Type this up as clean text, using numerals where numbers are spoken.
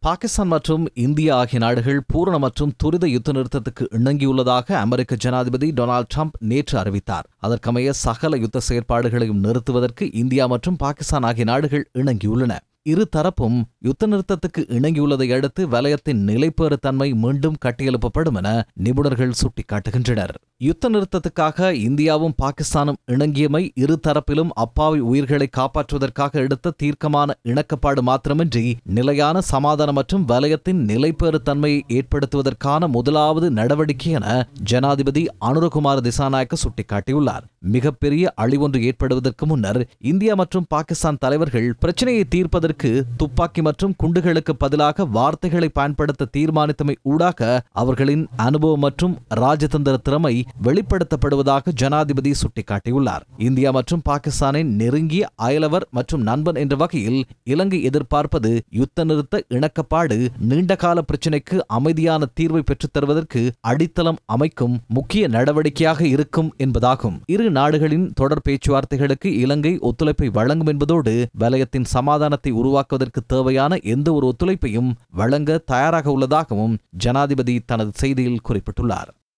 பாகிஸ்தான் மற்றும் இந்தியா ஆகிய நாடுகள் பூரண மற்றும் துரித யுத்த நிறுத்தத்துக்கு இணங்கியுள்ளதாக அமெரிக்க ஜனாதிபதி டொனால்டு டிரம்ப் நேற்று அறிவித்தார். அதற்கமைய சகல யுத்த செயற்பாடுகளையும் நிறுத்துவதற்கு இந்தியா மற்றும் பாகிஸ்தான் ஆகிய நாடுகள் இணங்கியுள்ளன. இரு தரப்பும் யுத்த நிறுத்தத்துக்கு இணங்கியுள்ளதை அடுத்து வலயத்தின் நிலைப்பேறு தன்மை மீண்டும் கட்டியெழுப்பப்படும் என நிபுணர்கள் சுட்டிக்காட்டுகின்றனர். யுத்த நிறுத்தத்துக்காக இந்தியாவும் பாகிஸ்தானும் இணங்கியமை இரு தரப்பிலும் அப்பாவி உயிர்களை காப்பாற்றுவதற்காக எடுத்த தீர்க்கமான இணக்கப்பாடு மாத்திரமின்றி நிலையான சமாதானம் மற்றும் வலயத்தின் நிலைப்பேறு தன்மையை ஏற்படுத்துவதற்கான முதலாவது நடவடிக்கை என ஜனாதிபதி அனுரகுமார திசாநாயக்க சுட்டிக்காட்டியுள்ளார். மிகப்பெரிய அழிவொன்று ஏற்படுவதற்கு முன்னர் இந்தியா மற்றும் பாகிஸ்தான் தலைவர்கள் பிரச்சினையை தீர்ப்பதற்கு துப்பாக்கி மற்றும் குண்டுகளுக்கு பதிலாக வார்த்தைகளை பயன்படுத்த தீர்மானித்தமை ஊடாக அவர்களின் அனுபவம் மற்றும் ராஜதந்திர திறமை வெளிப்படுத்தப்படுவதாக ஜனாதிபதி சுட்டிக்காட்டியுள்ளார். இந்தியா மற்றும் பாகிஸ்தானின் நெருங்கிய அயலவர் மற்றும் நண்பன் என்ற வகையில் இலங்கை எதிர்பார்ப்பது யுத்த நிறுத்த இணக்கப்பாடு நீண்டகால பிரச்சினைக்கு அமைதியான தீர்வை பெற்றுத் தருவதற்கு அடித்தளம் அமைக்கும் முக்கிய நடவடிக்கையாக இருக்கும் என்பதாகும். இரு நாடுகளின் தொடர் பேச்சுவார்த்தைகளுக்கு இலங்கை ஒத்துழைப்பை வழங்கும் என்பதோடு வலயத்தின் சமாதானத்தை உருவாக்குவதற்கு தேவையான எந்த ஒரு ஒத்துழைப்பையும் வழங்க தயாராக உள்ளதாகவும் ஜனாதிபதி தனது செய்தியில் குறிப்பிட்டுள்ளார்.